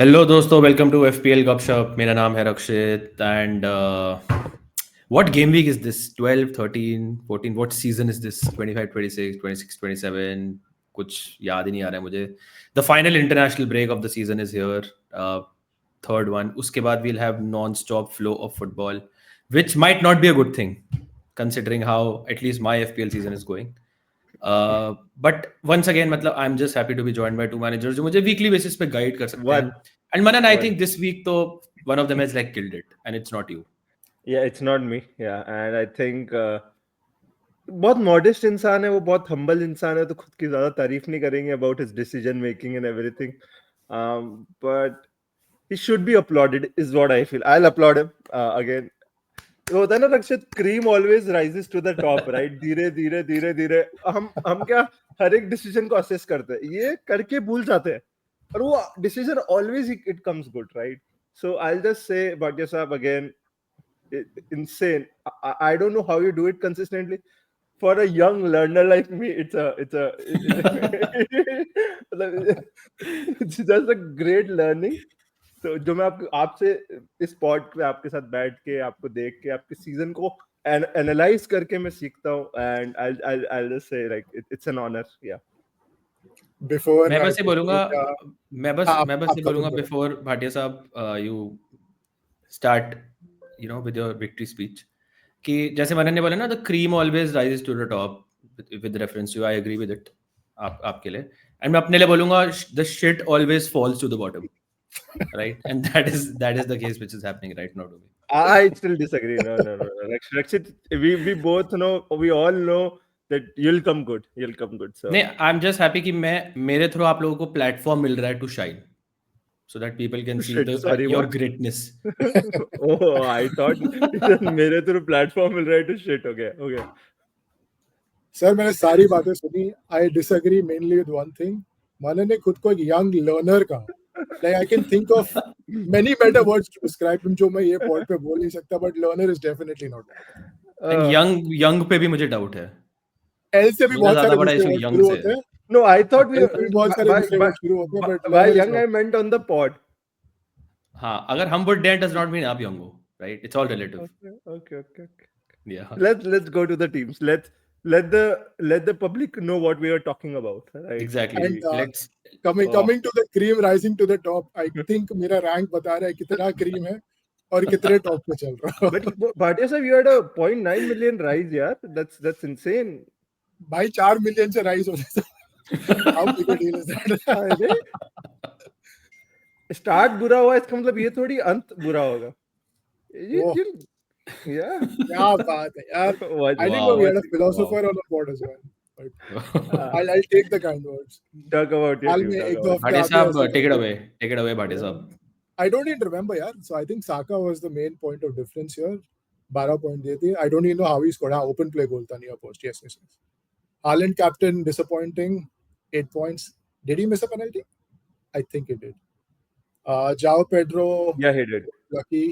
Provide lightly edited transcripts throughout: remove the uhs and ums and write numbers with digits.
Hello दोस्तों, welcome to FPL गपशप। मेरा नाम है Rakshit and what game week is this? 12, 13, 14, what season is this? 25, 26, 26, 27, कुछ याद ही नहीं आ रहा है मुझे। The final international break of the season is here, third one. उसके बाद we'll have non stop flow of football, which might not be a good thing considering how at least my FPL season is going. But once again मतलब I am just happy to be joined by two managers जो मुझे weekly basis पे guide कर सकते हैं. One, and Manan, I one. Think this week तो one of them has like killed it and it's not you. Yeah, it's not me. Yeah, and I think बहुत modest इंसान है वो, बहुत हम्बल इंसान है, तो खुद की ज्यादा तारीफ नहीं करेंगे about his decision making and everything. But he should be applauded is what I feel. I'll applaud him again. वो होता है ना Rakshit, cream always rises to the top, right? धीरे धीरे धीरे धीरे हम क्या हर एक डिसीजन को असेस करते हैं, ये करके भूल जाते हैं, और वो decision always it comes good, right? So I will just say Bhatia साहब again, insane. I don't know how you do it consistently. For a young learner like me, it's just a great learning. तो जो मैं आपसे इस pod पे आपके साथ बैठ के, आपको देख के, आपके सीजन को एनालाइज करके मैं सीखता हूँ, and I'll just say like it's an honor. Yeah. Before मैं I बस ये बोलूंगा हाँ, मैं बस आप ये खत्म बोलूंगा करो। बिफोर भाटिया साहब you start with your victory speech कि जैसे मनन ने बोला ना, the cream always rises to the top, with reference to, I agree with it आपके लिए. एंड मैं अपने लिए बोलूंगा, the shit always falls to the bottom, right? And that is the case which is happening right now to me. I still disagree. No. Rakshit, we both know, we all know that you'll come good. You'll come good. So नहीं, आई am just happy कि मैं मेरे through आप लोगों को platform मिल रहा है to shine, so that people can see shit. the Sorry, your what? greatness. Oh, I thought मेरे थ्रू प्लेटफॉर्म मिल रहा है तो shit. Okay. सर मैंने सारी बातें सुनी. I disagree mainly with one thing. माने ने खुद को एक यंग लर्नर कहा. Like I can think of many better words to describe him जो मैं ये पॉड पे बोल नहीं सकता, but learner is definitely not that. And young पे भी मुझे डाउट है. L से भी मेरा बहुत ज्यादा सारे बड़ा दूसरे issue वर्ड young शुरू से होते है. हैं. No, I thought we L से भी बहुत सारे दूसरे वर्ड शुरू होते हैं, but by learner is young I not. meant on the pod. हाँ, अगर हम would dare does not mean आप young हो, right? It's all relative. Okay. Yeah. Let's go to the teams. Let the public know what we are talking about. Right? Exactly. And Let's coming to the cream rising to the top, I think मेरा rank बता रहा है कितना cream है और कितने top पे चल रहा है. But Bhatia sir, you had a 0.9 million rise, yeah. That's insane. भाई 4 मिलियन से राइज हो जाता. How big a deal is that? Start बुरा हुआ इसका मतलब ये थोड़ी अंत बुरा होगा. Yeah. क्या बात है यार. I didn't know we had a philosopher on the pod as well. But I'll take the kind words. Talk about your hall team. में एक Talk दो about. हफ्ते भाटिया आगे साहब, ऐसे take it away भाटिया साहब. I don't even remember यार. So I think Saka was the main point of difference here. 12 point दिए थे. I don't even know how he scored. हाँ, open play goal था near post. Yes. Haaland captain disappointing. 8 points. Did he miss a penalty? I think he did. João Pedro. Yeah, he did. Lucky.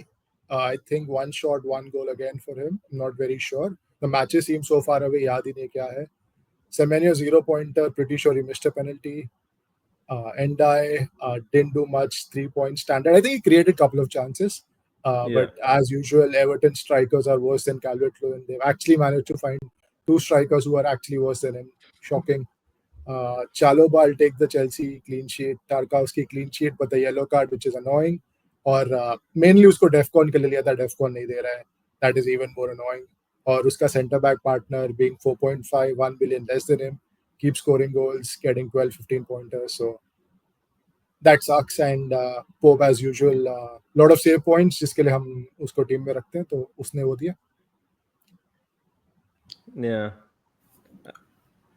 I think one shot, one goal again for him. I'm not very sure. The matches seem so far away. याद ही नहीं क्या है. Semenyo 0 pointer. Pretty sure he missed a penalty. Endai didn't do much. 3 point standard. I think he created a couple of chances. But as usual, Everton strikers are worse than Calvert-Lewin. They've actually managed to find 2 strikers who are actually worse than him. Shocking. Chalobah, I'll take the Chelsea clean sheet. Tarkowski clean sheet, but the yellow card, which is annoying. और mainly उसको डेफकॉन के लिए लिया था, डेफकॉन नहीं दे रहा है. That is even more annoying. और उसका centre back partner being 4.5 1 billion less than him, keep scoring goals, getting 12-15 pointers. So that sucks. And Pope as usual, lot of save points जिसके लिए हम उसको टीम में रखते हैं, तो उसने वो दिया. Yeah.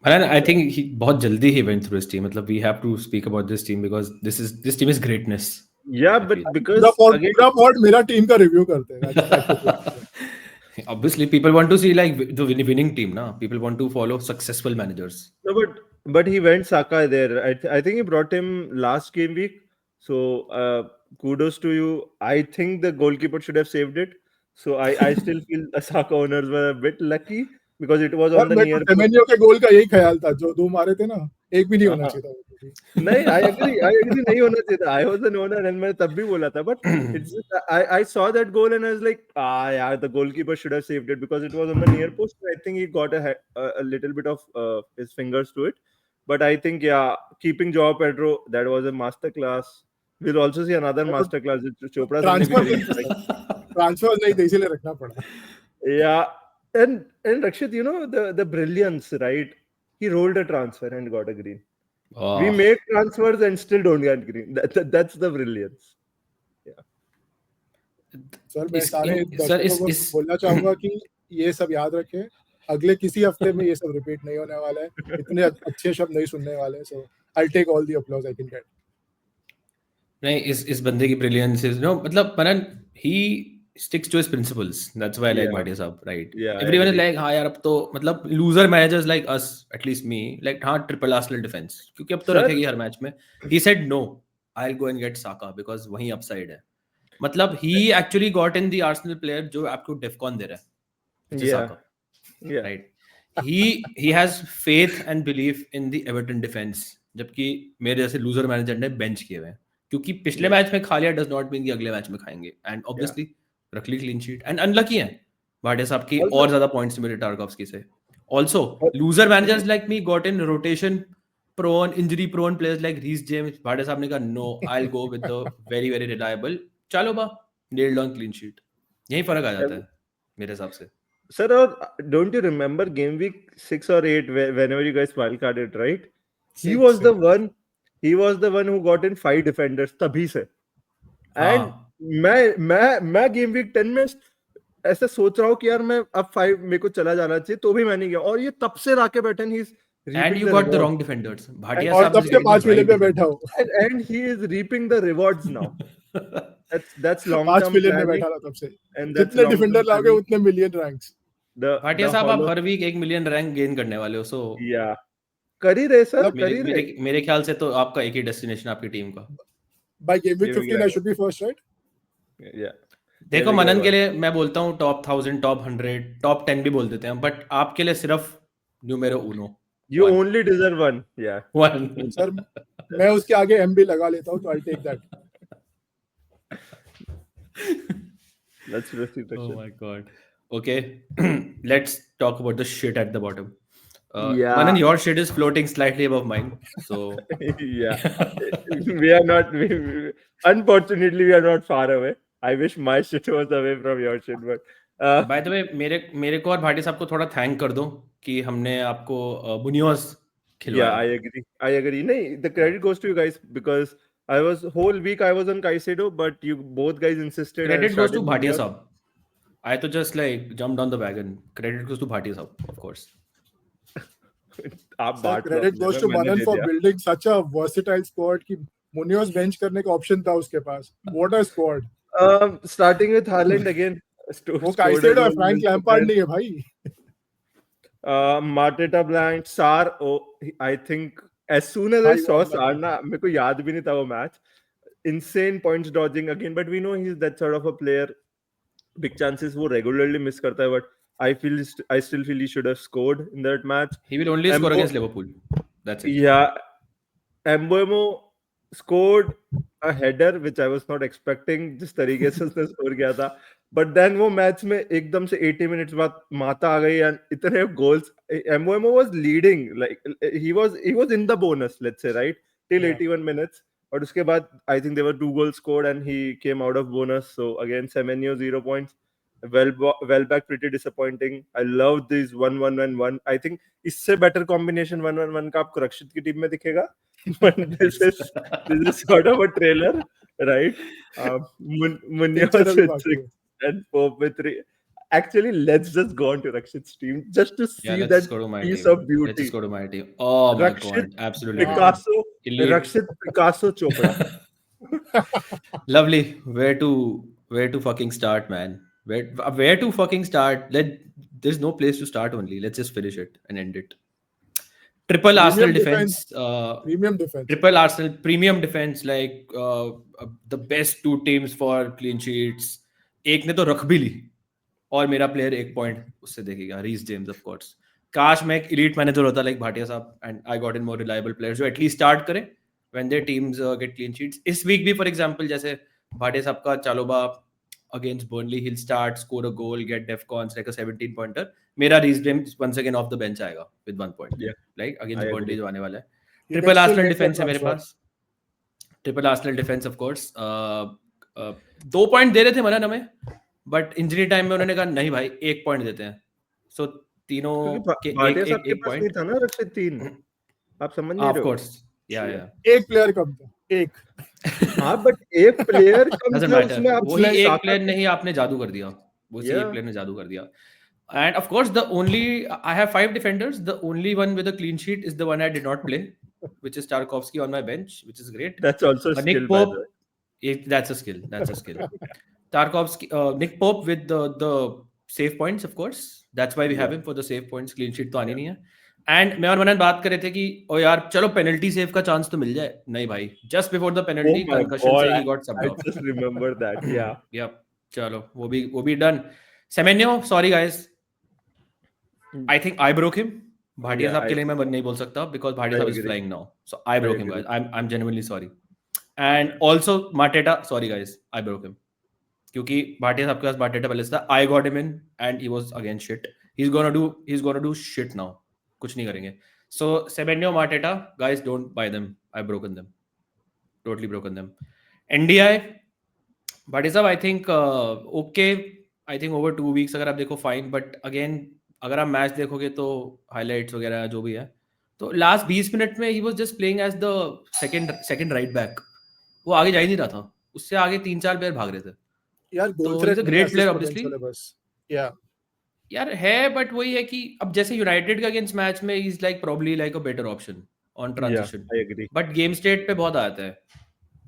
And I think बहुत जल्दी he went through his team. मतलब we have to speak about this team because this team is greatness. Yeah, but because पूरा pod मेरा टीम का रिव्यू करते हैं. Obviously, people want to see like the winning team, na? People want to follow successful managers. No, but he went Saka there. I think he brought him last game week. So kudos to you. I think the goalkeeper should have saved it. So I still feel the Saka owners were a bit lucky because it was on the near. Semenyo के गोल का यही ख्याल था, जो 2 मारे थे ना, एक भी नहीं होना चाहिए था वो कभी। नहीं, I agree नहीं होना चाहिए था. I was an owner and मैं तब भी बोला था, but it's just, I saw that goal and I was like, yeah, the goalkeeper should have saved it because it was on the near post. I think he got a little bit of his fingers to it, but I think yeah, keeping Joao Pedro, that was a master class. We'll also see another master class. Chopra sir ने भी transfer करी. नहीं था, transfer नहीं था इसीलिए रखना पड़ा। Yeah, and Rakshit, you know the brilliance, right? He rolled a transfer and got a green. We Oh, make transfers and still don't get green. That's the brilliance. Sir मैं सारे सर दर्शकों को बोलना चाहूंगा कि ये सब याद रखें, अगले किसी हफ्ते में ये सब रिपीट नहीं होने वाला है, इतने अच्छे शब्द नहीं सुनने वाले, so I take all the applause I can get. नहीं, इस बंदे की ब्रिलियंस इज नो, मतलब मनन, ही sticks to his principles. That's why I like Yeah. Bhatia Saab, right? Yeah, I Everyone is agree. like, हाँ यार अब तो मतलब loser managers like us, at least me, like हाँ triple Arsenal defense, क्योंकि अब तो Sir- रखेगी हर मैच में. He said no, I'll go and get Saka because वहीं upside है. मतलब he actually got in the Arsenal player जो आपको defcon दे रहा है, which is Yeah. Saka, Yeah. right? He has faith and belief in the Everton defense, जबकि मेरे जैसे loser manager ने bench किए हुए हैं, क्योंकि पिछले मैच में खा लिया does not mean कि अगले मैच में खाएंगे, and obviously रख ली क्लीन शीट एंड अनलकी है भाटिया साहब की, Also- और ज्यादा पॉइंट्स मिले टारकोव्स्की से. Also loser managers like me got in rotation prone, injury prone players like Reece James. Bhatia साहब ने कहा no, I will go with the very very reliable, चलो बा, नेल्ड ऑन क्लीन शीट. यही फर्क आ जाता है मेरे हिसाब से. Sir, don't you remember game week 6 or 8 whenever you guys wildcarded, right? He was the one who got in 5 defenders तभी से. And मैं गेम वीक 10 में ऐसे सोच रहा हूँ कि यार मैं अब 5 मेरे को चला जाना चाहिए, तो भी मैं नहीं गया, और ये तब से राके बैठे ही and you got the wrong defenders. Bhatia और साहब तब is से getting 5 the मिलियन right पे बैठा हूँ, and he is reaping the rewards now. That's long 5 term million में planning, बैठा था तब से, and that's जितने long-term डिफेंडर लाओगे planning. उतने मिलियन रैंक्स। भाटिया साहब आप हर वीक 1 मिलियन रैंक गेन करने वाले हो, सो Yeah. कर ही रहे सर, कर ही रहे. मेरे ख्याल से तो आपका एक ही डेस्टिनेशन आपकी टीम का. By game week 15 I should be first, right? Yeah. देखो मनन के लिए मैं बोलता हूँ टॉप 1000, टॉप 100, टॉप 10 भी बोल देते हैं, बट आपके लिए सिर्फ न्यूमेरो उनो. You only deserve one. Yeah. One. Sir मैं उसके आगे एम भी लगा लेता हूँ, तो I take that. Let's proceed. Oh my god. Okay, let's talk about the shit at the bottom. Yeah. Manan, your shit is floating slightly above mine, so Yeah. We are not. Unfortunately, we are not far away. I wish my shit was away from your shit, but. by the way, मेरे को और भाटिया साहब को थोड़ा thank कर दो कि हमने आपको बुनियोस खिलवाया. Yeah, I agree. No, the credit goes to you guys because I was whole week I was on Caicedo, but you both guys insisted. Credit goes to Bhatia Saab. I to just like jumped on the wagon. Credit goes to Bhatia Saab, of course. Credit goes to Manan for building such a versatile squad कि मुनियोस bench करने का option था उसके पास. What a squad. Starting with Haaland again. वो Caicedo और Frank Lampard नहीं है भाई. Mateta Blank, Sar. Oh, I think as soon as I saw Sar, ना मेरे को याद भी नहीं था वो match. Insane points dodging again, but we know he's that sort of a player. Big chances वो regularly miss करता है, but I still feel he should have scored in that match. He will only score against Liverpool. That's it. Yeah, Mbeumo scored a header which I was not expecting. जिस तरीके से उसने score किया था, but then वो match में एकदम से 80 minutes बाद माता आ गई and इतने goals. Mbeumo was leading, like he was in the bonus, let's say, right, till 81 minutes. और उसके बाद I think there were 2 goals scored and he came out of bonus. So again, Semenyo 0 points. Welbeck pretty disappointing. I love these 1-1-1-1. I think इससे better combination 1-1-1 का आपको रक्षित की team में दिखेगा. But this is sort of a trailer, right? Munoz with 6 and Pope with 3. Actually, let's just go on to Rakshit's team just to see that piece of beauty. Let's just go to my team. Oh my god, absolutely. Picasso, Rakshit Picasso Chopra. Lovely. Where to fucking start, man? Where to fucking start? There's no place to start only. Let's just finish it and end it. Triple Arsenal defense. Premium defense. Triple Arsenal premium defense, like the best 2 teams for clean sheets. एक ने तो रख भी ली और मेरा player 1 point उससे देखेगा, Reece James of course. काश मैं एक elite manager होता like भाटिया साहब and I got in more reliable players जो at least start करें when their teams get clean sheets. इस week भी for example जैसे भाटिया साहब का चालोबा against Burnley, he'll start, score a goal, get defcons like a 17 pointer. मेरा Reece James once again off the bench आएगा with 1 point. Yeah, Like I against agree. Burnley जो आने वाला है. You Triple can still Arsenal make that defense है मेरे transfer. पास. Triple Arsenal defence of course 2 point दे रहे थे मनन हमें बट इंजरी टाइम में उन्होंने कहा नहीं भाई 1 पॉइंट देते हैं सो तीनों क्योंकि के भाटिया एक साहब एक के एक पास नहीं पॉइंट था ना रक्षित 3, आप समझ नहीं ऑफ रहे हो? कोर्स या एक प्लेयर कम था, एक हाँ बट एक प्लेयर कम डजंट था मैटर उसमें, आप वही एक साका प्लेयर ने ही आपने जादू कर दिया वही एक Yeah. प्लेयर ने जादू कर दिया and of course the only I have 5 defenders the only one with a clean sheet is the one I did not play which is Tarkovsky on my bench which is great That's also a Nick skill, by Pope the way. that's a skill that's a skill Tarkovsky, Nick Pope with the save points, of course. That's why we have Yeah. him for the save points. Clean sheet तो आनी नहीं है. And मैं और मनन बात कर रहे थे कि ओ यार चलो पेनल्टी सेव का चांस तो मिल जाए. नहीं भाई. Just before the Oh penalty, my concussion God, से he got subbed I off. just remember that. Yeah. Yep. चलो वो भी done. Semenyo, sorry guys. I think I broke him. Bhatia Yeah, साहब के लिए मैं नहीं बोल सकता because भाटिया I साहब is agree. flying now. So I broke him, agree. guys. I'm genuinely sorry. And also Mateta, sorry guys, I broke him. क्योंकि भाटिया साहब के पास भाटेटा पहले से था I got him in and he was again shit he is gonna do shit now कुछ नहीं करेंगे so Semenyo Mateta guys don't buy them I broken them totally broken them एनडीआई भाटिया साहब I think okay I think over 2 weeks अगर आप देखो fine but again अगर आप मैच देखोगे तो हाइलाइट्स वगैरह जो भी है तो लास्ट 20 मिनट में ही was just playing as the second right back वो आगे जा ही नहीं रहा था उससे आगे 3-4 प्लेयर भाग रहे थे यार गोल तो threat he's a great player obviously बस या यार है बट वही है कि अब जैसे यूनाइटेड का अगेंस्ट मैच में is like probably like a better option on transition I agree. But game state पे बहुत आता है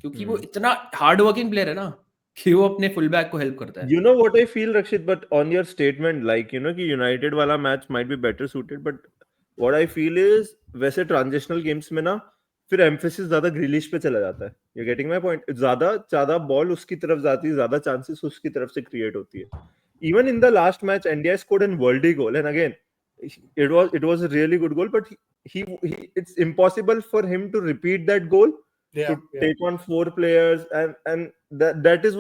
क्योंकि वो इतना हार्ड वर्किंग प्लेयर है ना कि वो अपने फुल बैक को हेल्प करता है You know what I feel, Rakshit, but on your statement, like, you know, कि United वाला match might be better suited, but what I feel is, वैसे transitional games में ना, फिर emphasis ज़्यादा ग्रिलिश पे चला जाता है. You're getting my point? ज़्यादा बॉल उसकी तरफ जाती है, ज़्यादा chances उसकी तरफ से create होती है. Even in the last match, India scored a worldy goal, and again, it was a really good goal, but he it's impossible for him to repeat that goal. To take on 4 players and that is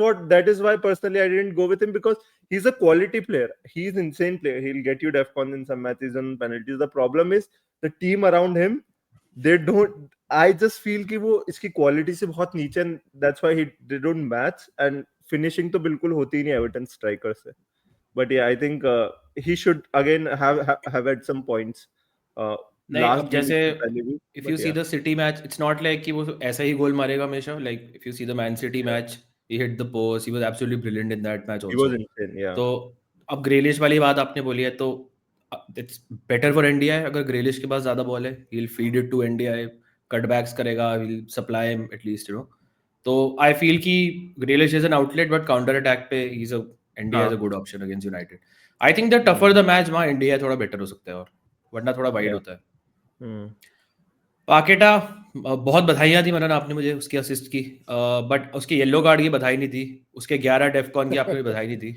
why personally I didn't go with him because he's a quality player. He's an insane player. He'll get you defcon in some matches and penalties. The problem is the team around him. They don't. I just feel कि वो इसकी quality से बहुत नीचे and that's why they don't match and finishing तो बिल्कुल होती ही नहीं Everton striker से. But yeah, I think he should again have had some points. नहीं अब जैसे भी, if you see the city match it's not like कि वो ऐसा ही गोल मारेगा हमेशा like if you see the man city match he hit the post he was absolutely brilliant in that match he was also insane, yeah. तो अब Grealish वाली बात आपने बोली है तो इट्स बेटर फॉर इंडिया अगर ग्रेलिश के पास ज्यादा बॉल है he will feed it to Ndiaye cutbacks करेगा he will supply him at least you know तो आई फील कि Grealish is an outlet but counter attack पे he is a Ndiaye is a good option against United I think the tougher the match वहां Ndiaye थोड़ा better हो सकता है और वरना थोड़ा वाइड होता है पाकेटा बहुत बधाइयां दी मनन आपने मुझे उसकी असिस्ट की बट उसके येलो कार्ड की बधाई नहीं दी उसके 11 डेफकॉन की आपने बधाई नहीं दी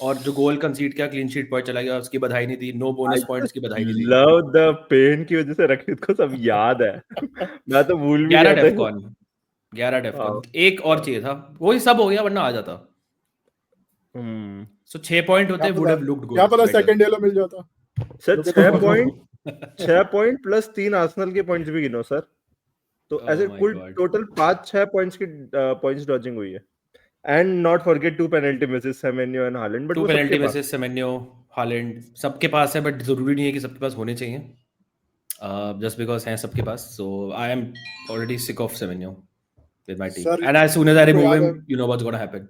और जो गोल कंसीड किया क्लीन शीट पर चला गया उसकी बधाई नहीं दी नो बोनस पॉइंट्स की बधाई नहीं दी लव द पेन की वजह से रक्षित को सब याद है मैं तो भूल भी 11 गया था 11 डेफकॉन एक और चाहिए था वही सब हो गया वरना आ जाता सो 6 पॉइंट होते वुड हैव लुक्ड गुड क्या पता सेकंड येलो मिल जाता सर 6 पॉइंट प्लस 3 आर्सेनल के पॉइंट्स भी गिनो सर तो ऐसे कुल टोटल 5-6 पॉइंट्स की पॉइंट्स डॉजिंग हुई है and not forget 2 penalty Mrs Semenyo and Holland but 2 penalty Mrs Semenyo Holland सबके पास है बट जरूरी नहीं है कि सबके पास होने चाहिए जस्ट बिकॉज हैं सबके पास so I am already sick of Semenyo with my team and as soon as I remove him you know what's going to happen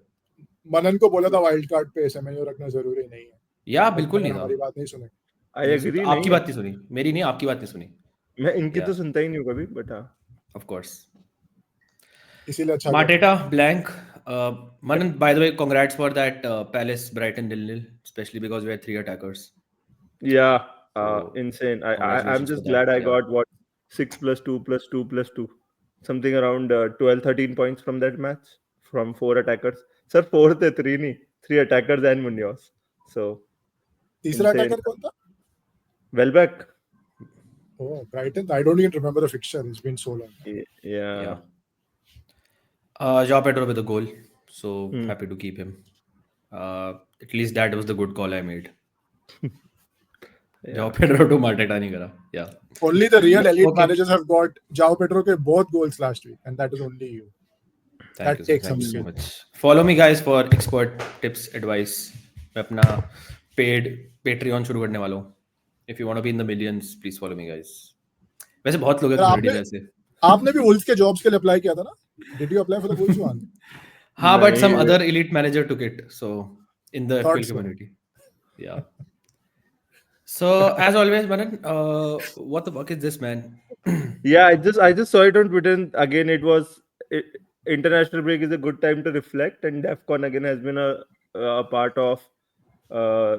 मनन को बोला था वाइल्ड कार्ड पे सेमेन्यो रखना जरूरी नहीं है या बिल्कुल नहीं था हमारी बात नहीं सुनी आई एग्री आपकी बात नहीं सुनी मेरी नहीं आपकी बात नहीं सुनी मैं इनकी तो सुनता ही नहीं हूं कभी बट हां ऑफ कोर्स इसीलिए अच्छा Mateta blank Manan by the way congrats for that Palace Brighton 0-0 especially because we had 3 attackers insane I'm just glad I got what 6 plus 2 plus 2 plus 2 something around 12-13 points from that match from 4 attackers sir 4 थे 3 नहीं 3 attackers and Munoz so तीसरा attacker कौन था Welbeck. Oh, Brighton. I don't even remember the fixture. It's been so long. Yeah. Yeah. Joao Pedro with a goal. So Hmm. happy to keep him. At least that was the good call I made. Joao Yeah. Pedro to Mateta नहीं करा. Yeah. Only the real elite Okay. managers have got Jao Pedro ke both goals last week, and that is only you. Thank That you, sir. takes Thank some you so skill. much. Follow me guys for expert tips advice. मैं अपना paid Patreon शुरू करने वाला हूँ. If you want to be in the millions, please follow me guys. वैसे बहुत लोग हैं सर, community आपने में ऐसे. आपने भी वुल्फ के जॉब्स के लिए अप्लाई किया था ना? Did you apply for the Wolves one? हाँ, but some नहीं, other elite manager took it. So in the Thought FPL so. community. Yeah. So as always, Manan, what the fuck is this, man? Yeah, I just saw it on Twitter. And again, international break is a good time to reflect, and DefCon again has been a part of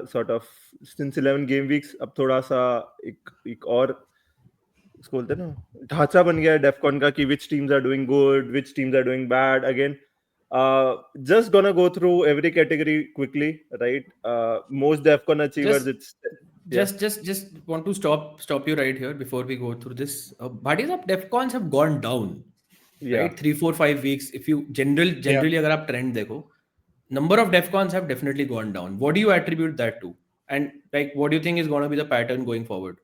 sort of since 11 game weeks. अब थोड़ा सा एक और इसको बोलते हैं ना ढांचा बन गया है DefCon का कि which teams are doing good, which teams are doing bad. Again, just gonna go through every category quickly, right? Most DefCon achievers, Just want to stop you right here before we go through this. Bodies of DefCons have gone down, yeah. right? 3, 4, 5 weeks. If you generally अगर आप trend देखो, number of DefCons have definitely gone down. What do you attribute that to? And like, what do you think is going to be the pattern going forward?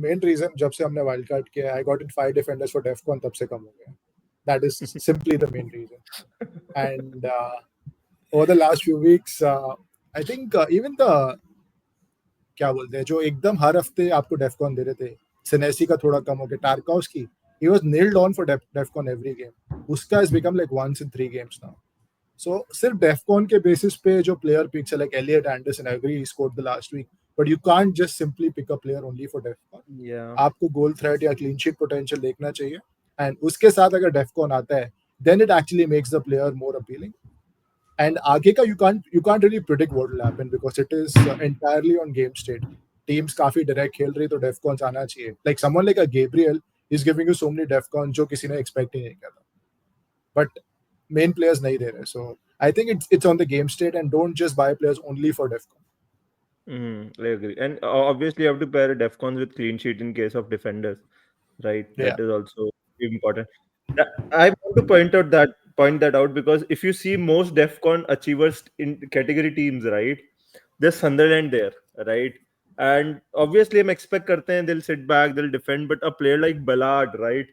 Main reason जब से हमने wild card किया, I got in 5 defenders for DefCon, तब से कम हो गया. That is simply the main reason. And over the last few weeks, I think even the क्या बोलते हैं जो एकदम हर हफ्ते आपको डेफकॉन दे रहे थे, सेनेसी का थोड़ा कम हो गया, टारकाउस्की, he was nailed on for DefCon every game. उसका has become like once in 3 games now. So सिर्फ DefCon के basis पे जो player picks है like Elliot Anderson, I agree he scored the last week, but you can't just simply pick a player only for DefCon. Yeah. आपको goal threat या clean sheet potential देखना चाहिए, and उसके साथ अगर DefCon आता है, then it actually makes the player more appealing. And आगे का you can't really predict what will happen because it is entirely on game state. Teams काफी direct खेल रही तो DefCons आना चाहिए. Like someone like a Gabriel is giving you so many DefCons जो किसी ने expect ही नहीं किया था. But main players नहीं दे रहे. So I think it's on the game state and don't just buy players only for DefCon. I agree. And obviously you have to pair DefCons with clean sheet in case of defenders, right? Yeah. That is also important. I want to point that out because if you see most DefCon achievers in category teams, right? There's Sunderland there, right? And obviously I'm expect करते हैं they'll sit back, they'll defend, but a player like Ballard, right?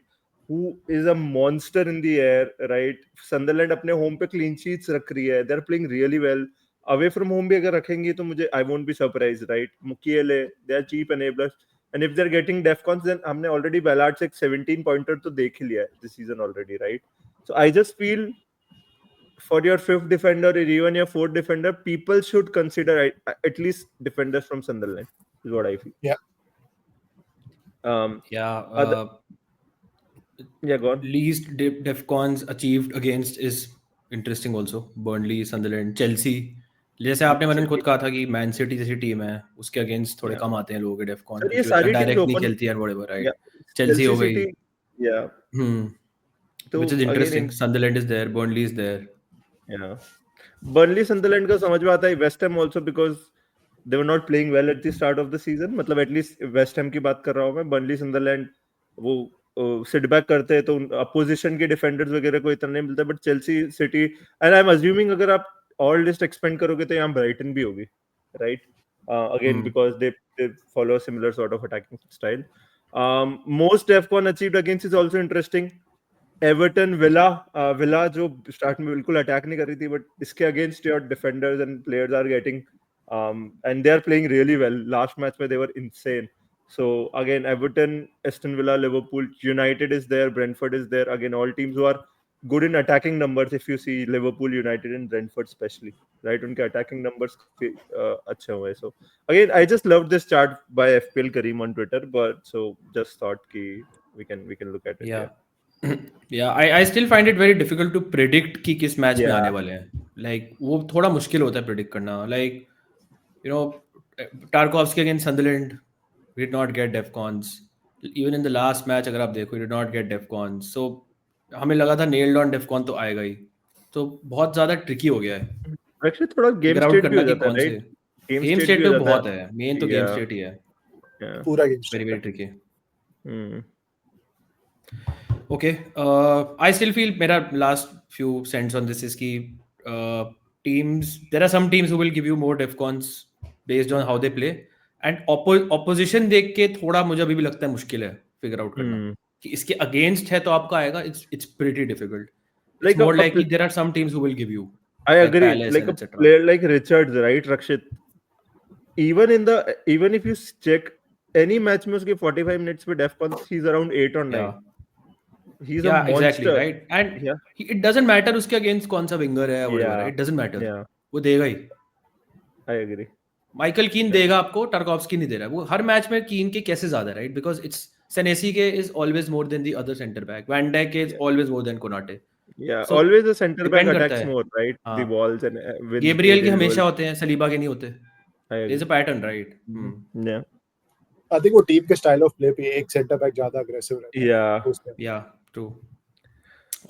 Who is a monster in the air, right? Sunderland अपने home पे clean sheets रख रही है. They're playing really well. Away from home भी अगर रखेंगे तो मुझे I won't be surprised, right? Mukiele, they are cheap enablers. And if they're getting DefCons, then हमने already Ballard से 17 pointer तो देख ही लिया है this season already, right? So I just feel for your 5th defender or even your 4th defender, people should consider at least defenders from Sunderland, is what I feel. Yeah. Yeah. Yeah, go on. Least DefCons achieved against is interesting also. Burnley, Sunderland, Chelsea. जैसे आपने मैंने खुद कहा था कि man city जैसी team है उसके अगेंस्ट थोड़े कम आते हैं लोगों के डेफकॉन सर ये सारी टीम्स डायरेक्ट नहीं ओपन खेलती है व्हाटएवर राइट चेल्सी हो गई या तो which is interesting Sunderland is there Burnley is there या बर्नली सनडरलैंड का समझ में आता है West Ham also because they were not playing well at the start of the season मतलब एटलीस्ट वेस्ट हैम की बात कर रहा हूं मैं बर्नली सनडरलैंड वो सिट बैक करते हैं तो अपोजिशन के डिफेंडर्स वगैरह को इतना नहीं मिलता but Chelsea city and I am assuming अगर आप ऑल लिस्ट एक्सपेंड करोगे तो यहाँ ब्राइटन भी होगी right again because they follow a similar sort of attacking style. Most DefCon achieved against is also interesting. Everton, Villa जो start में बिल्कुल attack नहीं कर रही थी but इसके against your defenders and players are getting and they are playing really well. Last match में they were insane. So again, Everton, Aston Villa, Liverpool, United is there, Brentford is there. Again, all teams who are good in attacking numbers. If you see Liverpool, United, and Brentford, especially, right? उनके attacking numbers अच्छे हुए. So again, I just loved this chart by FPL Kareem on Twitter. But so just thought कि we can look at it. Yeah. I still find it very difficult to predict कि किस match में आने वाले हैं. Like वो थोड़ा मुश्किल होता है predict करना. Like you know, Tarkovsky against Sunderland. We did not get DefCons. Even in the last match अगर आप देखो, we did not get DefCons. So हमें लगा था nailed on DefCon तो आएगा ही. तो बहुत ज़्यादा tricky हो गया है. Actually थोड़ा game state भी हो जाता है, right? गेम state स्टेट भी हो पे जाता बहुत है. है, मेन तो गेम Yeah, स्टेट ही है, yeah. पूरा game very very state tricky. Hmm. Okay, I still feel मेरा last few cents on this is कि teams, there are some teams who will give you more defcons based on how they play, and opposition देख के थोड़ा मुझे अभी भी लगता है मुश्किल है figure out करना Hmm. कि इसके against है तो आपका आएगा. It's pretty difficult. It's Like more a like कि there are some teams who will give you I like agree. Palace Like and a etc. player like Richards, right, Rakshit? Even if you check any match में उसके 45 minutes पे defcons, he's around 8 or 9. Yeah, He's a yeah, exactly, monster. right. And Yeah, it doesn't matter उसके against कौन सा winger है whatever, yeah, right? It doesn't matter. yeah. वो देगा ही. I agree. Michael कीन Yeah. देगा आपको, टर्कॉव्स्की नहीं दे रहा है. वो हर मैच में कीन के कैसे ज्यादा, राइट? बिकॉज इट्स सेनेसी के is always more than the other centre back, van Dijk के is always more than Konate. Yeah, So, always the center back depend करता attacks है. more, right? The हाँ, balls and wins गेब्रियल के aerial हमेशा duels. होते हैं, Saliba के नहीं होते. I there is a agree. Pattern, राइट? Yeah, आई थिंक वो टीम के स्टाइल ऑफ प्ले पे एक सेंटर बैक ज्यादा अग्रेसिव रहता है yeah. उसमें. या true.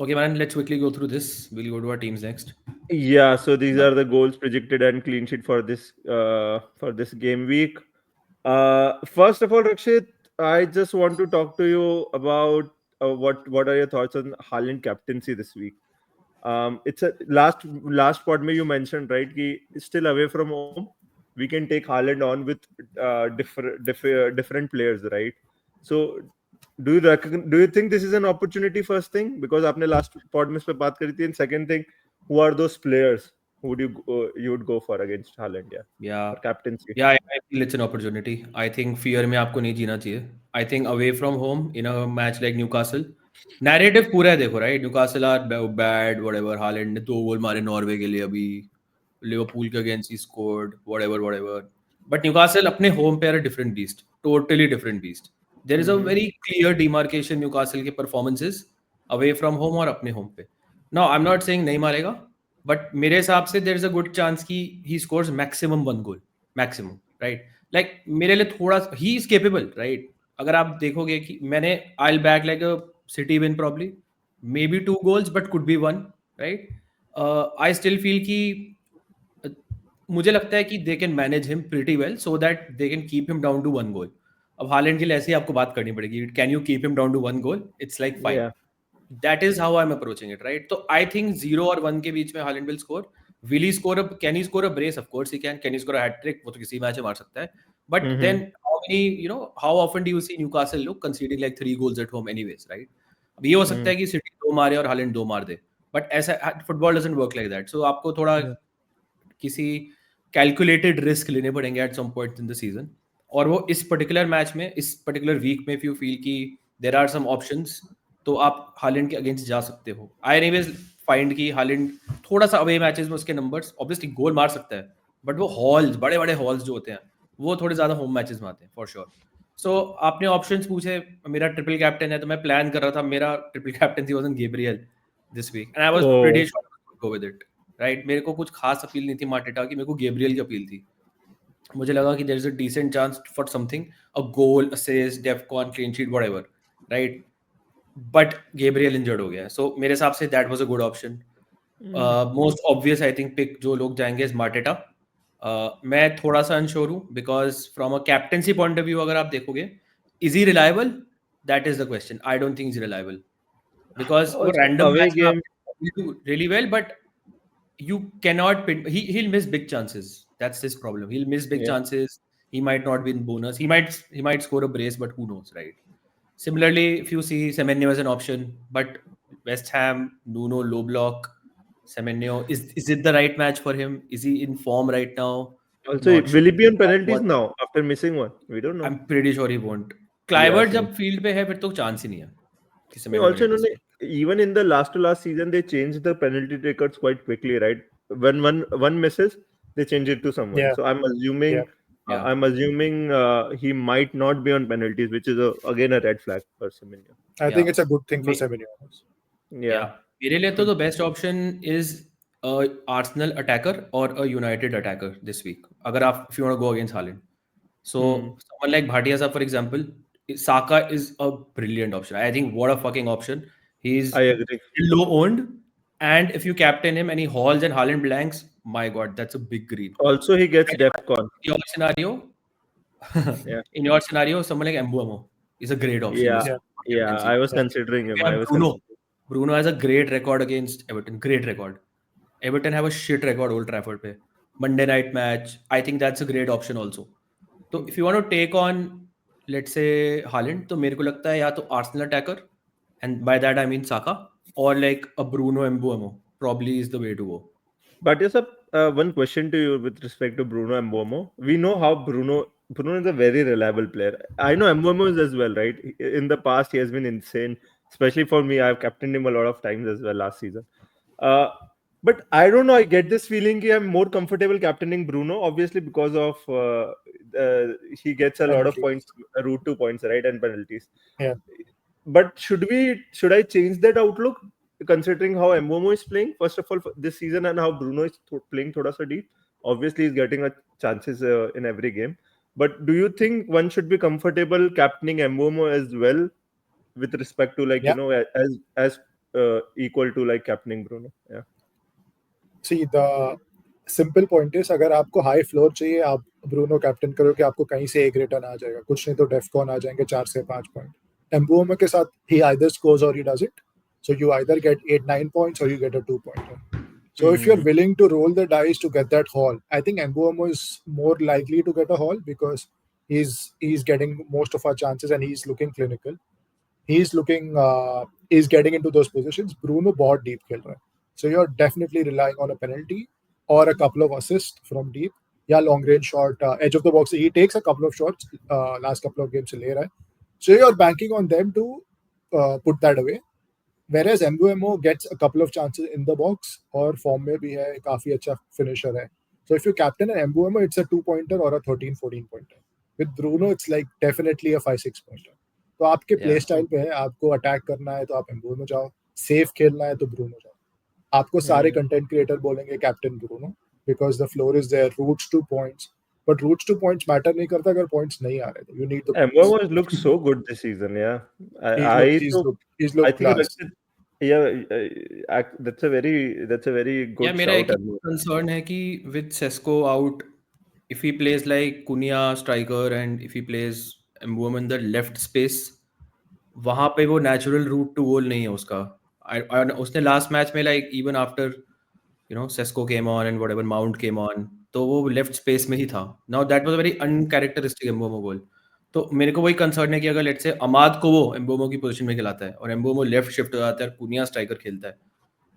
Okay, man, let's quickly go through this. We'll go to our teams next. Yeah, so these are the goals projected and clean sheet for this game week. First of all, Rakshit, I just want to talk to you about what are your thoughts on Haaland captaincy this week? It's a last pod mein you mentioned, right? Ki still away from home, we can take Haaland on with different players, right? So do you think this is an opportunity? First thing, because आपने last pod में इस पे बात करी थी. And second thing, who are those players who you would go for against Haaland? Yeah. For captaincy. Yeah, I feel it's an opportunity. I think fear में आपको नहीं जीना चाहिए. I think away from home in a match like Newcastle, narrative पूरा है, देखो, right? Newcastle are bad, whatever. Haaland ने 2 गोल मारे Norway के लिए अभी, लिवरपूल के against he scored, whatever. But Newcastle अपने home पे are a different beast, totally different beast. There is a very clear demarcation Newcastle के performances away from home और अपने home पे. Now, I'm not saying नहीं मारेगा, but मेरे हिसाब से there is a good chance कि he scores maximum 1 goal. Maximum, right? Like मेरे लिए थोड़ा, he is capable, right? अगर आप देखोगे कि I'll back like a City win probably, maybe 2 goals, but could be 1, right? I still feel कि मुझे लगता है कि they can manage him pretty well so that they can keep him down to 1 goal. अब Holland के लिए ऐसे ही आपको बात करनी पड़ेगी. Can you keep him down to 1 goal? It's like fine. Yeah. That is how I'm approaching it, right? So I think 0 और 1 के बीच में Haaland will score. Will he score can he score a brace? Of course he can. Can he score a hat trick? वो तो किसी match में मार सकता है. But then how often do you see Newcastle look conceding like 3 goals at home anyways, right? अब ये हो सकता है कि City 2 मारे और Haaland 2 मार दे. But ऐसा football doesn't work like that. So आपको थोड़ा किसी कैलकुलेटेड रिस्क लेने पड़ेंगे at some point in the season. और वो इस पर्टिकुलर मैच में, इस पर्टिकुलर वीक में, इफ यू फील कि देयर आर सम ऑप्शंस, तो आप हालैंड के अगेंस्ट जा सकते हो. आई एनीवेज फाइंड कि हालैंड थोड़ा सा अवे मैचेस में उसके नंबर्स ऑब्वियसली गोल मार सकता है, बट वो हॉल्स, बड़े बड़े हॉल्स जो होते हैं वो थोड़े ज्यादा होम मैचेस में आते हैं फॉर श्योर. सो आपने ऑप्शंस पूछे, मेरा ट्रिपल कैप्टन है तो मैं प्लान कर रहा था, मेरा triple captain was in Gabriel this week and I was pretty sure to go with it, right? मेरे को कुछ खास अपील नहीं थी मार्टेटा की, मेरे को गैब्रियल की अपील थी. मुझे लगा कि there is a decent chance for something, a goal, assist, defcon, clean sheet, whatever, right? But Gabriel injured हो गया, सो मेरे हिसाब से that was a good option. Most obvious I think pick जो लोग जाएंगे इज मार्टेटा. मैं थोड़ा सा अनश्योर हूँ because from a captaincy point of view अगर आप देखोगे, is he reliable? That is the question. I don't think is reliable because वो रैंडम away मैच में game. really well, but you cannot pin, he'll miss big chances. That's his problem. He'll miss big chances. He might not win bonus. He might score a brace, but who knows, right? Similarly, if you see Semenyo as an option, but West Ham, Nuno, low block, Semenyo, is it the right match for him? Is he in form right now? Also, Not will he sure. be on penalties now after missing one? We don't know. I'm pretty sure he won't. Kluivert Yeah, जब field पे है फिर तो chance ही नहीं है. Also, even in the last to last season, they changed the penalty records quite quickly, right? When one misses, they change it to someone. Yeah. So I'm assuming, he might not be on penalties, which is again a red flag for Semenyo. I think it's a good thing for Semenyo. Yeah. मेरे लिए तो the best option is a Arsenal attacker or a United attacker this week. अगर आप, if you want to go against Haaland, so someone like Bhatia Saab, for example, Saka is a brilliant option. I think what a fucking option. He's I agree. low owned, and if you captain him and he hauls and Haaland blanks, my God, that's a big green. Also, he gets DEFCON. Your scenario, Yeah. in your scenario, someone like Mbuemo is a great option. Yeah. Yeah. Yeah. I was considering him. We have Bruno. Bruno has a great record against Everton. Great record. Everton have a shit record Old Trafford पे. Monday night match. I think that's a great option also. So if you want to take on, let's say Haaland, तो मेरे को लगता है या तो Arsenal attacker, and by that I mean Saka, or like a Bruno Mbuemo probably is the way to go. But yes, one question to you with respect to Bruno Mbuemo. We know how Bruno is a very reliable player. I know Mbuemo is as well, right? In the past, he has been insane. Especially for me, I've captained him a lot of times as well last season. But I don't know. I get this feeling that I'm more comfortable captaining Bruno, obviously because of he gets a lot of Penalties. points, route to points, right, and penalties. Yeah. But should I change that outlook considering how Mbomo is playing first of all this season and how Bruno is playing thoda sa deep? Obviously, he's getting a chances in every game. But do you think one should be comfortable captaining Mbomo as well, with respect to Yeah. as equal to like captaining Bruno? Yeah. See, the simple point is अगर आपको high floor चाहिए आप Bruno captain करोगे आपको कहीं से एक return आ जाएगा कुछ नहीं तो डेफकॉन आ जाएंगे 4 से 5 पॉइंट एम्बुएमो के साथ he either scores or he does it so you either get 8-9 points or you get a 2-pointer so if you're willing to roll the dice to get that haul I think Mbuemo is more likely to get a haul because he's getting most of our chances and he's looking clinical he's getting into those positions Bruno बहुत deep खेल रहा है so you're definitely relying on a penalty or a couple of assists from deep. Yeah, long range shot, edge of the box. He takes a couple of shots last couple of games. So you're banking on them to put that away. Whereas Mbuemo gets a couple of chances in the box or form में भी है काफी अच्छा finisher है. So if you captain an Mbuemo, it's a 2-pointer or a 13-14 pointer. With Bruno, it's like definitely a 5-6 pointer. तो आपके play style पे है आपको attack करना है तो आप Mbuemo जाओ safe खेलना है तो Bruno जाओ आपको सारे कंटेंट क्रिएटर बोलेंगे captain Bruno because the floor is there routes to points but routes to points matter नहीं करता अगर पॉइंट्स नहीं आ रहे you need the Mbuemo looks so good this season. Yeah, I think that's a very good Yeah, मेरा एक shout. concern है कि with Sesko out, if he plays like Cunha striker and if he plays Mbuemo in the left space, वहाँ पे वो natural route to goal नहीं है उसका. उसने last match में like even after Sesko came on and whatever Mount came on, तो वो left space में ही था. Now that was a very uncharacteristic Mbuemo goal. तो मेरे को वही कंसर्न है कि अगर लेट्स से अमाद को वो एम्बोमो की पोजीशन में खिलाता है और एम्बोमो लेफ्ट शिफ्ट हो जाता है और कुनिया स्ट्राइकर खेलता है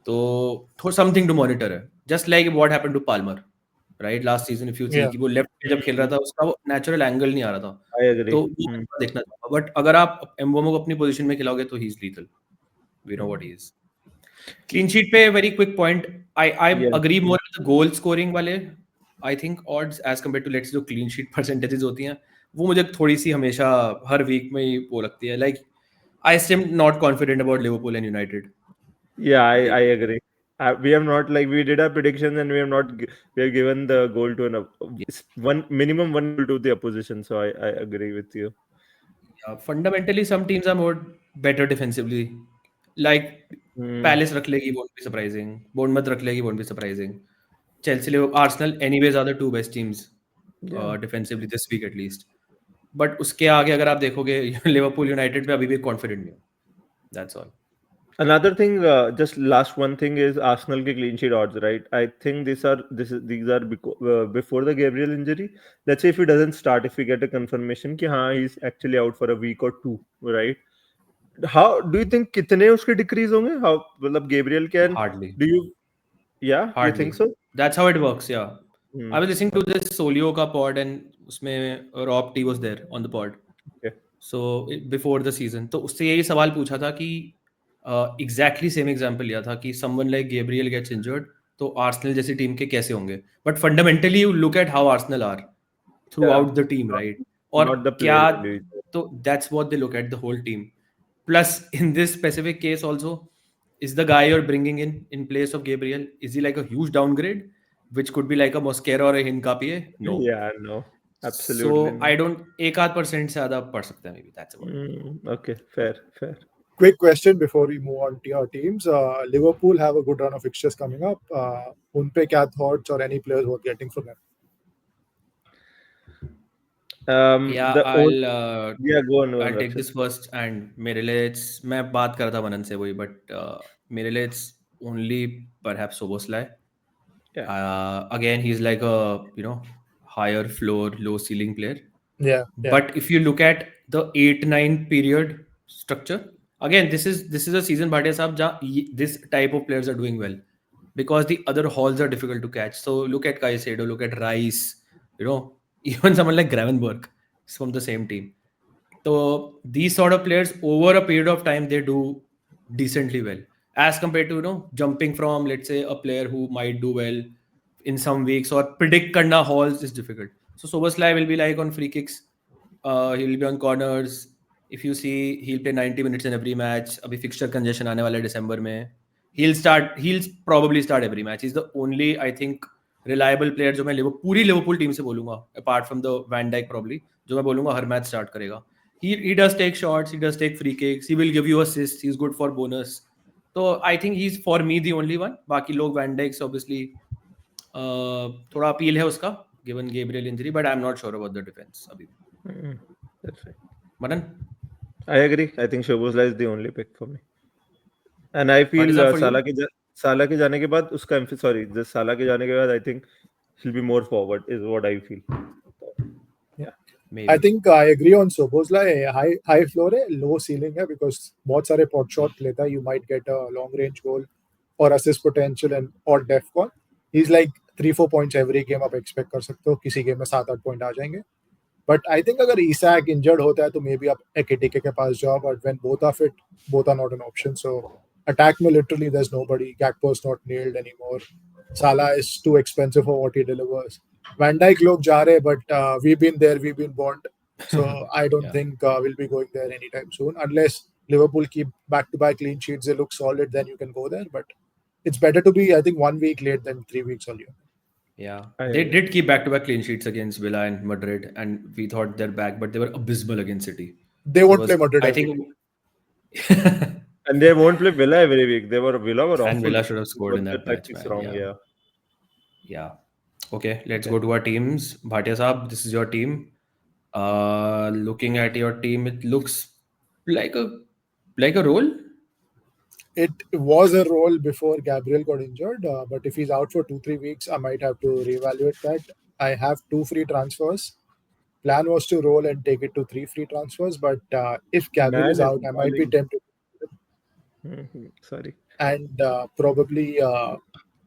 तो समथिंग टू मॉनिटर है just like what happened to Palmer right last season if you see कि वो लेफ्ट जब खेल रहा था उसका वो नेचुरल एंगल नहीं आ रहा था I agree. तो वो देखना चाहूंगा बट अगर आप एम्बोमो को अपनी पोजीशन में खिलाओगे तो he is lethal we know what he is clean sheet पे very quick point I agree more with the goal scoring वाले I think odds as compare to let's जो क्लीन शीट परसेंटेजेस होती हैं वो मुझे थोड़ी सी हमेशा हर वीक में ही वो लगती है like I still not confident about Liverpool and United Yeah, I agree. We have not like we did our predictions and we have given the goal to one minimum one goal to the opposition. So I agree with you. Yeah, fundamentally some teams are more better defensively. Like Palace रख लेगी won't be surprising. Bournemouth रख लेगी won't be surprising. Chelsea, Arsenal anyways are the two best teams defensively this week at least. But उसके आगे अगर आप देखोगे Liverpool United पे अभी भी कॉन्फिडेंट नहीं हो that's all. Another thing, just last one thing is Arsenal के clean sheet odds, right? I think these are before the Gabriel injury. Let's say if he doesn't start, if we get a confirmation कि हाँ he's actually out for a week or two, right? How do you think कितने उसके decrease होंगे? How मतलब Gabriel can Hardly. Do you? Yeah, Hardly. you think so? That's how it works. Yeah. I was listening to this Solio का pod and उसमें Rob T was there on the pod. Okay. So before the season, तो उससे यही सवाल पूछा था कि exactly same example लिया था कि someone like Gabriel gets injured तो आर्सेनल जैसी टीम के कैसे होंगे but fundamentally you look at how Arsenal are throughout the team right और क्या तो that's what they look at the whole team plus in this specific case also is the guy you're bringing in place of Gabriel is he like a huge downgrade which could be like a Mosquera or a Hincapie? No. Yeah, no. Absolutely. So I don't 1% से ज्यादा पढ़ सकते हैं maybe that's about it. Okay, fair. Quick question before we move on to your teams. Liverpool have a good run of fixtures coming up. Unpe kya thoughts or any players worth getting from them? Yeah, The I'll go on, I'll take Raksha. this first. And मेरे लिए it's मैं बात कर रहा था मनन से वही, but मेरे लिए it's only perhaps Soboslai. Yeah. Again, he's like a higher floor, low ceiling player. Yeah. But if you look at the 8-9 period structure, again, this is a season, Bhatia Saab, this type of players are doing well because the other hauls are difficult to catch. So look at Caicedo, look at Rice, even someone like Gravenberg is from the same team. So these sort of players over a period of time, they do decently well as compared to jumping from, let's say, a player who might do well in some weeks, or predict karna hauls is difficult. So Soboslai will be like on free kicks, he'll be on corners. If you see, he'll play 90 minutes in every match. Abhi fixture congestion aane wala hai December mein. He'll probably start every match. He's the only, I think, reliable player जो मैं पूरी Liverpool team से बोलूंगा, apart from the Van Dijk probably, जो मैं बोलूंगा हर match start करेगा. He does take shots, he does take free kicks, he will give you assists, he's good for bonus. So I think he's for me the only one. बाकी लोग Van Dijk obviously थोड़ा appeal है उसका given Gabriel injury, but I'm not sure about the defense अभी. That's right. Manan? I agree. I think Szoboszlai is the only pick for me. And I feel What is that for साला के जाने के बाद उसका साला के जाने के बाद I think he'll be more forward is what I feel. Yeah. Maybe. I think I agree on Soboslai. High floor है, low ceiling है because बहुत सारे pot shot लेता है. You might get a long range goal or assist potential and or def con. He's like 3-4 points every game आप expect कर सकते हो. किसी game में 7-8 point आ जाएंगे. But I think अगर Isak injured होता है तो maybe आप Ekitike के पास जाओ. But when both are fit, both are not an option. So attack में literally there's nobody. Gakpo's not nailed anymore. Salah is too expensive for what he delivers. Van Dijk लोग जा रहे, but we've been there, we've been bond. So I don't think we'll be going there anytime soon. Unless Liverpool keep back-to-back clean sheets, they look solid, then you can go there. But it's better to be, I think, 1 week late than 3 weeks earlier. Yeah, they did keep back-to-back clean sheets against Villa and Madrid, and we thought they're back, but they were abysmal against City. They won't play Madrid. I think, and they won't play Villa every week. Villa were awful. And Villa should have scored in that match. Wrong, yeah. Okay, let's go to our teams. Bhatia Saab, this is your team. Looking at your team, it looks like a role. It was a role before Gabriel got injured, but if he's out for 2-3 weeks, I might have to reevaluate that. I have 2 free transfers. Plan was to roll and take it to 3 free transfers, but if Gabriel is out, I might be tempted. Sorry. And probably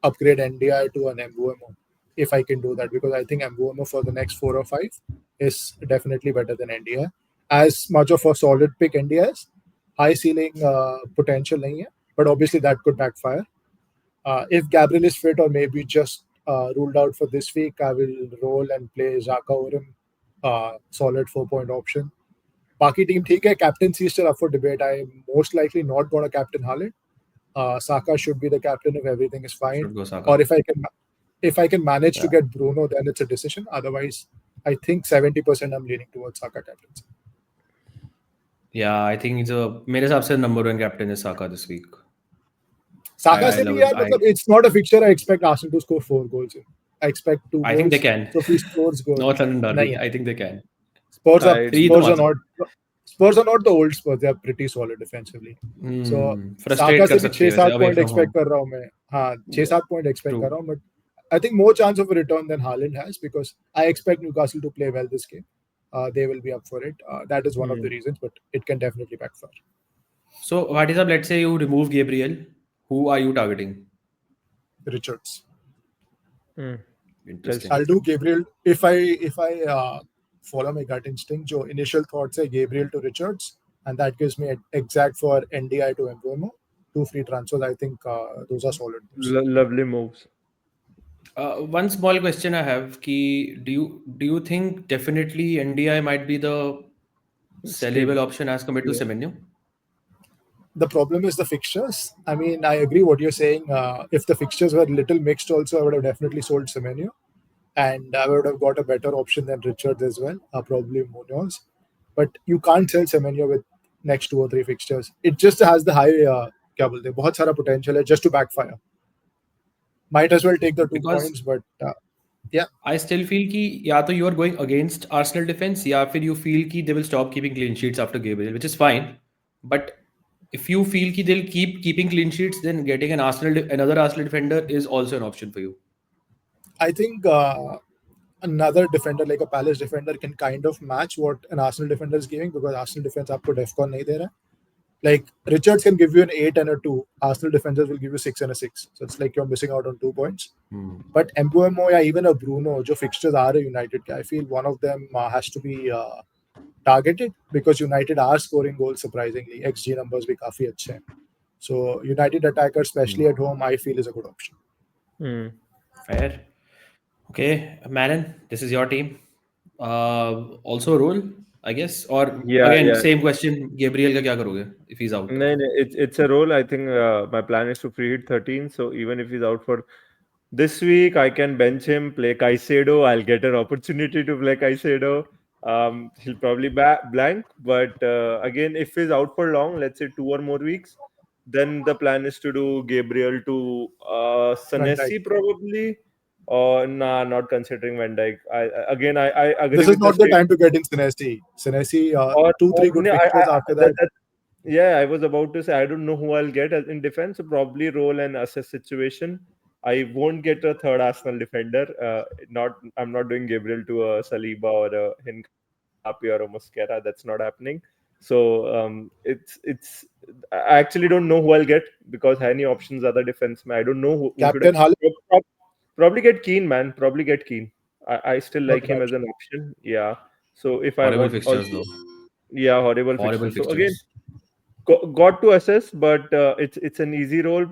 upgrade NDI to an Mbeumo if I can do that, because I think Mbeumo for the next 4 or 5 is definitely better than NDI. As much of a solid pick NDI is, high ceiling potential nahi hai, but obviously that could backfire. If Gabriel is fit or maybe just ruled out for this week, I will roll and play Xhaka over him. Solid 4-point option. Baki team theek hai, captaincy is still up for debate. I am most likely not going to captain Haaland. Saka should be the captain if everything is fine. Or if I can manage to get Bruno, then it's a decision. Otherwise, I think 70% I'm leaning towards Saka captaincy. Yeah, I think मेरे हिसाब से number 1 captain is Saka this week. Saka से भी यार, it's not a fixture. I expect Arsenal to score 4 goals. I expect 2 goals. I think they can. So if he scores goals, North London derby, I think they can. Spurs are not the old Spurs. They are pretty solid defensively. So Saka से भी 6-7 point expect कर रहा हूँ मैं. हाँ, 6-7 point expect कर रहा हूँ, but I think more chance of a return than Haaland has, because I expect Newcastle to play well this game. They will be up for it. That is one of the reasons, but it can definitely backfire. So, what is up? Let's say you remove Gabriel. Who are you targeting? Richards. Interesting. I'll do Gabriel if I follow my gut instinct. Jo initial thoughts say Gabriel to Richards, and that gives me exact for NDI to Mbeumo. 2 free transfers. I think those are solid moves. Lovely moves. One small question I have: do you think definitely NDI might be the sellable option as compared to Semenyo? The problem is the fixtures. I mean, I agree what you're saying. If the fixtures were a little mixed also, I would have definitely sold Semenyo. And I would have got a better option than Richards as well, probably Munoz. But you can't sell Semenyo with next 2 or 3 fixtures. It just has the high क्या बोलते हैं, बहुत सारा potential है just to backfire. Might as well take the 2 Because points, but yeah. I still feel कि या तो you are going against Arsenal defense या फिर you feel कि they will stop keeping clean sheets after Gabriel, which is fine. But if you feel कि they'll keep keeping clean sheets, then getting another Arsenal defender is also an option for you. I think another defender like a Palace defender can kind of match what an Arsenal defender is giving, because Arsenal defense आपको defcon नहीं दे रहा है. Like Richards can give you an 8 and a 2. Arsenal defenders will give you 6 and a 6. So it's like you're missing out on 2 points. But Mbeumo or even a Bruno, जो fixtures are United, I feel one of them has to be targeted, because United are scoring goals surprisingly. XG numbers भी काफी अच्छे हैं. So United attacker, especially at home, I feel is a good option. Fair. Okay, Manon, this is your team. Also role, I guess, or again same question. Gabriel का क्या करोगे if he's out? No, it's a role. I think my plan is to free hit 13. So even if he's out for this week, I can bench him, play Caicedo. I'll get an opportunity to play Caicedo. He'll probably blank, but again, if he's out for long, let's say 2 or more weeks, then the plan is to do Gabriel to Senesi probably. Nah, not considering Van Dijk. I agree. This is not the time to get in Senesi. Senesi, 2-3 good fixtures after that. Yeah, I was about to say I don't know who I'll get in defense. So probably role and assess situation. I won't get a third Arsenal defender. I'm not doing Gabriel to a Saliba or a Hincapié or a Mosquera. That's not happening. So it's I actually don't know who I'll get, because any options other defense. I don't know who Captain Haaland. Probably get Keane, man. Probably get Keane. I still like him as an option. Yeah. So if horrible I fixtures though. Yeah, horrible fixtures. So again, got to assess, but it's an easy role,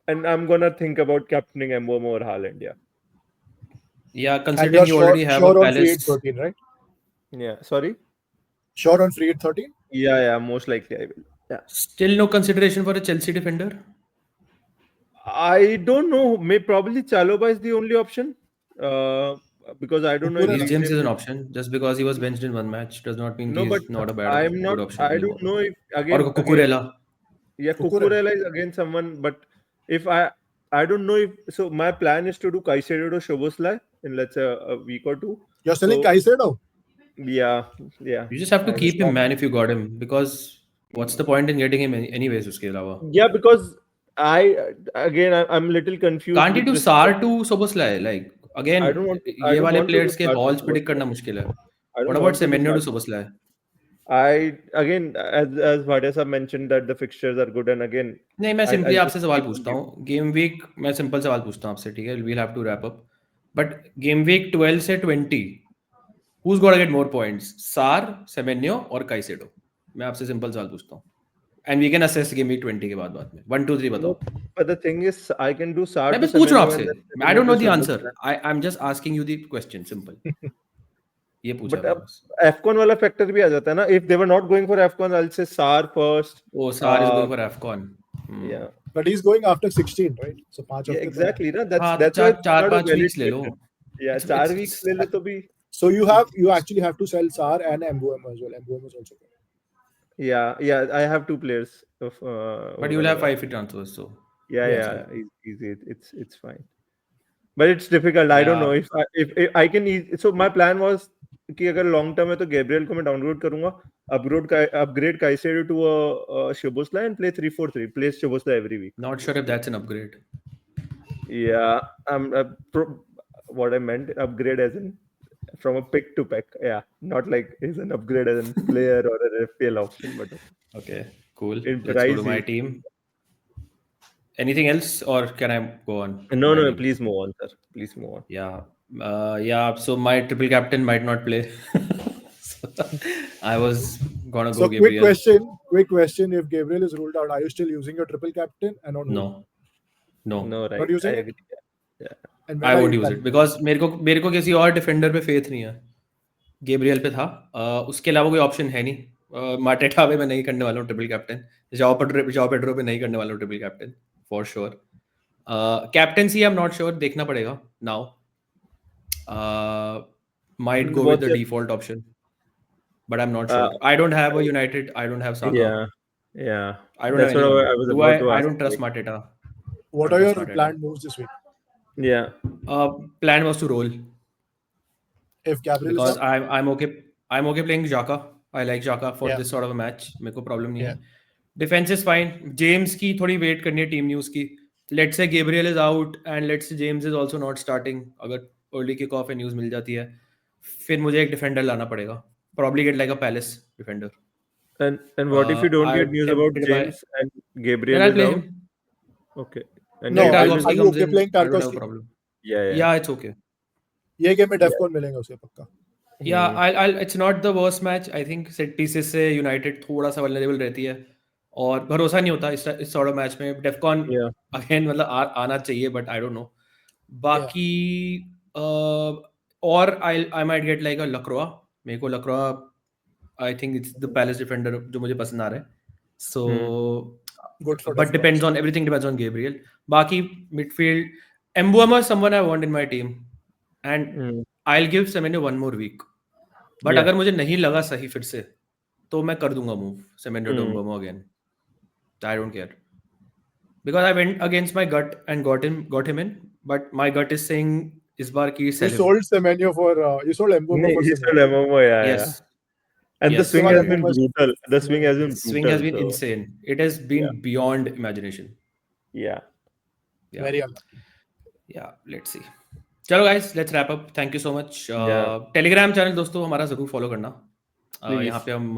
and I'm gonna think about captaining Mbeumo or Haaland. Yeah, considering you already have a Palace. 13, right? Yeah. Sorry. Sure on free hit 13. Yeah. Most likely I will. Yeah. Still no consideration for a Chelsea defender. I don't know. Probably Chalobah is the only option. Because I don't know. Reece James is an option. Just because he was benched in one match does not mean he's not a good option. I don't know if again. Or Cucurella. Yeah, Cucurella is again someone. But if I don't know if so. My plan is to do Caicedo to Szoboszlai in let's say a week or 2. You're selling Caicedo? Yeah. You just have to keep him, man, if you got him, because what's the point in getting him anyways? Uske alawa. Yeah, because I'm a little confused. Can't you do Sar to Szoboszlai? Like again, ये वाले players के balls predict करना मुश्किल है. What about Semenyo to Szoboszlai? As Bhatia mentioned that the fixtures are good, and again नहीं, मैं simply आपसे सवाल पूछता हूँ. Game week मैं simple सवाल पूछता हूँ आपसे, ठीक है? We'll have to wrap up. But game week 12 से 20, who's gonna get more points? Sar, Semenyo और Caicedo? मैं आपसे simple सवाल पूछता हूँ. And we can assess game week 20 के बाद में. 1, 2, 3 बताओ. But the thing is, I can do Sar. मैं बस पूछ रहा हूँ आपसे. I don't know the answer. I'm just asking you the question. Simple. ये पूछा. But AFCON वाला factor भी आ जाता है ना. If they were not going for AFCON, I'll say Sar first. Oh, Sar is going for AFCON. Yeah. But he's going after 16, right? So 5 exactly. Na? That's why 4-5 weeks ले लो. Yeah, 4 weeks ले ले तो भी. So you actually have to sell Sar and Mbeumo as well. Mbeumo is also good. Yeah, I have 2 players. But you'll have 5 free transfers, so. Yeah, easy. It's fine. But it's difficult. I don't know if I can. So my plan was कि अगर long term है तो Gabriel को मैं downgrade करूँगा, upgrade Caicedo to a Szoboszlai and play 3-4-3. Play Szoboszlai every week. Not sure if that's an upgrade. Yeah, what I meant upgrade as in from a pick to pack. Yeah, not like is an upgrade as a player or an FPL option, but okay, cool. Let's go to my team. Anything else, or can I go on? No, please move on, sir. Please move on. Yeah. So my triple captain might not play. I was gonna go Gabriel. Quick question. If Gabriel is ruled out, are you still using your triple captain? No. Right. Not using it? Yeah. I won't use it because मेरे को किसी और defender पे faith नहीं है. Gabriel पे था. उसके अलावा कोई ऑप्शन है नहीं. मार्टेटा पे मैं नहीं करने वाला हूँ ट्रिपल कैप्टन. जाओ पेड्रो पे नहीं करने वाला हूँ triple captain for sure. Captaincy I am not sure, देखना पड़ेगा now. Might go with the default option. but I'm not sure. I don't have a United. I don't have Saka. Yeah. I don't That's have what anyone. I was about to I ask. don't trust Mateta. What I are trust your Mateta. planned moves this week? Yeah. Plan was to roll If Gabriel because is up, I'm okay. I'm okay playing Xhaka. I like Xhaka for Yeah. this sort of a match. मेरे को problem नहीं है. Yeah. Defense is fine. James की थोड़ी wait करनी है team news की. Let's say Gabriel is out and let's say James is also not starting. अगर early kick off news मिल जाती है, फिर मुझे एक defender लाना पड़ेगा. Probably get like a Palace defender. And what if you don't get I'm news about tempted by. James and Then Gabriel I'll is play out? him. Okay. And No, Then Gabriel Tarkowski are you comes okay in. playing I don't have a Tarkowski? problem. Yeah. Yeah, it's okay. ये game में डेफकॉन मिलेंगे उसे पक्का. Yeah, I'll it's not the worst match. I think set pieces से United थोड़ा सा vulnerable रहती है और भरोसा नहीं होता इस sort of मैच में. Defcon Yeah. again मतलब आना चाहिए but I don't know. बाकी और I might get like a Lacroix. मेरे को Lacroix I think it's the Palace defender जो मुझे पसंद आ रहा है. So Good for but Defcon. depends on everything depends on Gabriel. बाकी midfield Mbeumo is someone I want in my team and I'll give Semenyo one more week. But Yeah. अगर मुझे नहीं लगा सही फिर से तो मैं कर दूंगा मूव सेमेंयो टू Mbeumo अगेन. I don't care because I went against my gut and got him in but my gut is saying इस बार की You sell him. sold Semenyo for you sold Mbeumo No, for he Semenyo. sold Mbeumo, yeah. Yes. And the Yes. swing So has I been think brutal. The swing has been Swing has been brutal, so, insane. It has been beyond imagination. Yeah. Yeah. Very unlucky. Yeah, let's see. चलो guys, let's wrap up. Thank you so much. Telegram channel दोस्तों हमारा जरूर follow करना. यहाँ पे हम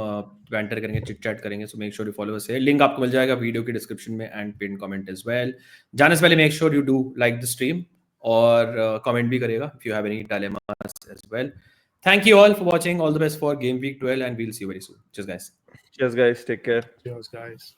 banter करेंगे, chit chat करेंगे, so make sure you follow us here. Link आपको मिल जाएगा वीडियो की डिस्क्रिप्शन में and pin comment as well. जाने से पहले make sure you do like the stream और कमेंट भी करेगा if you have any dilemmas as well. Thank you all for watching. All the best for game week 12 and we'll see you very soon. Cheers guys. Cheers, guys. Take care. Cheers, guys.